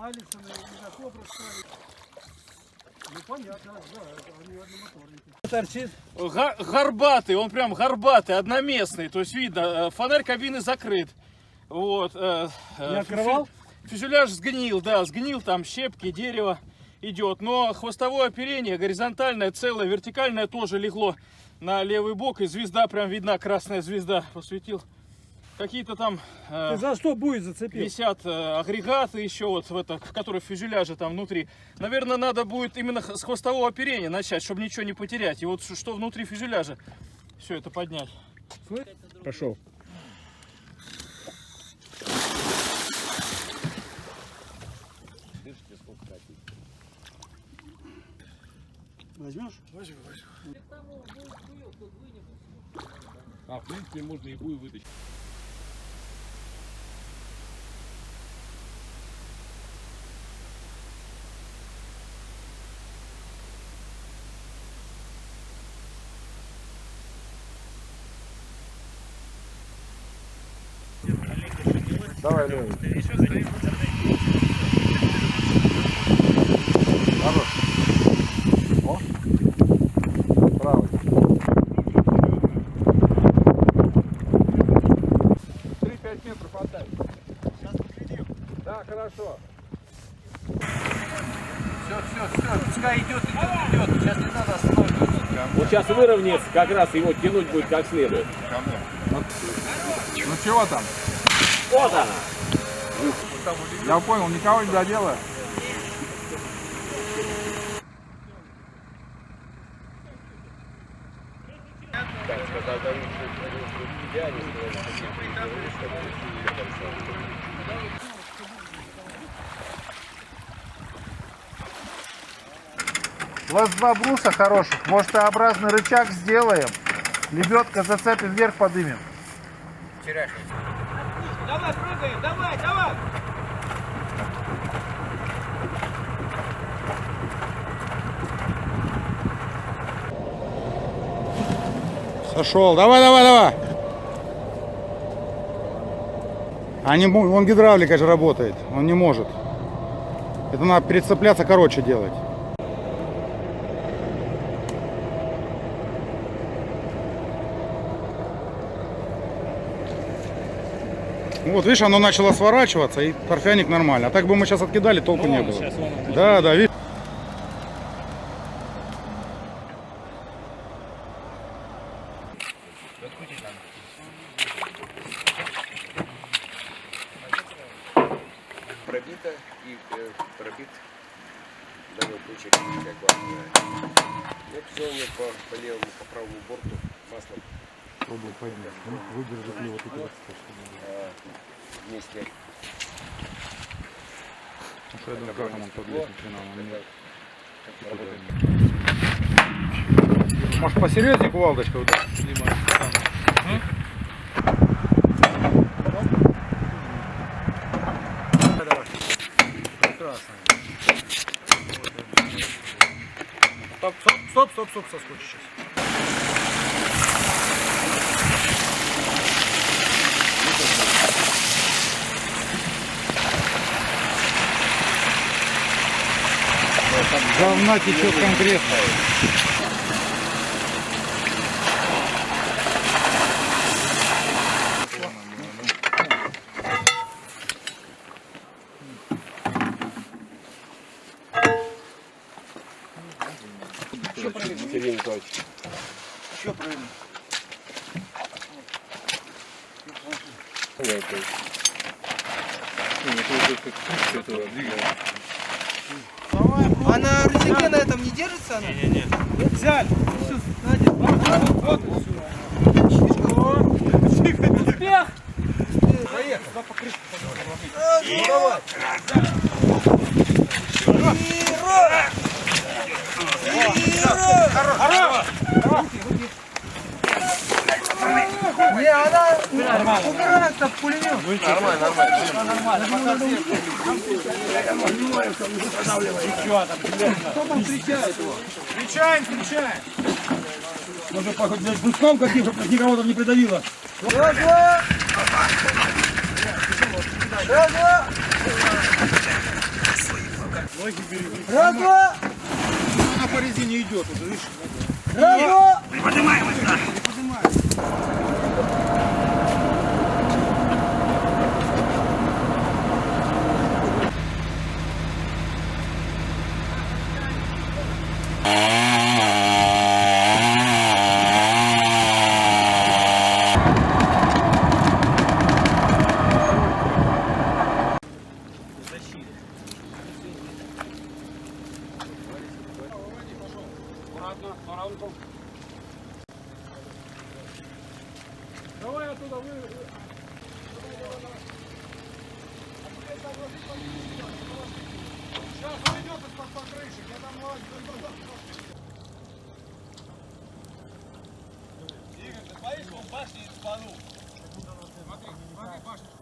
Алисона и на Кобру ставить. Ну понятно, да, они одномоторники. Торчит. Горбатый, он прям горбатый, одноместный. То есть видно, фонарь кабины закрыт. Вот. Не открывал? Фюзеляж сгнил, да, сгнил, там щепки, дерево идет. Но хвостовое оперение горизонтальное, целое, вертикальное тоже легло на левый бок. И звезда прям видна, красная звезда, посветил. Какие-то там Ты за что будет зацепил? висят агрегаты еще вот в которые в фюзеляже там внутри. Наверное, надо будет именно с хвостового оперения начать, чтобы ничего не потерять. И вот что внутри фюзеляжа, все это поднять. Пошел. Возьмешь? Возьму. А в принципе можно и буй вытащить. Давай, Лёва. Хорош. О. Правый. 3-5 метров отдай. Сейчас поглядим. Да, хорошо. Все, пускай идет. Сейчас не надо останавливаться. Вот сейчас выровняется, как раз его тянуть будет как следует. Ну чего там? Вот она! Я понял, никого не задело. У вас два бруса хороших, может Т-образный рычаг сделаем, лебедка зацепим, вверх подымем. Давай, прыгаем, давай! Сошел. Давай. Он гидравлика же работает. Он не может. Это надо перецепляться короче делать. Вот, видишь, оно начало сворачиваться, и торфяник нормально. А так бы мы сейчас откидали, толку не было. Да, видишь. Пробито и пробит данный ключик, как бы. Вот все у меня по левому, по правому борту маслом. Пробуй поднять. Выдержит ли вот эти вот Вместе. я думаю, как он подлезет нам. Может посерьезнее кувалдочка вот так? Прекрасно. Стоп, соскочишь сейчас. Говна течет конкретно. Сергей Николаевич. Что правильно? А на рычаге на этом не держится она? Не. Взяли. Все, Надя. Вот. Успех! Поехали. Ну давай. Не, она убирается в пулемет. Нормально. Кто там встречает его? Встречаем. Может, взять бруском каким, чтобы никого там не придавило. Раз, два. Раз, два. Она по резине идет уже, видишь? Раз, два. Давай оттуда вы. Сейчас он идет из-под покрышек, я там лазю. Игорь, ты боишься, он башни спанул? Смотри, башня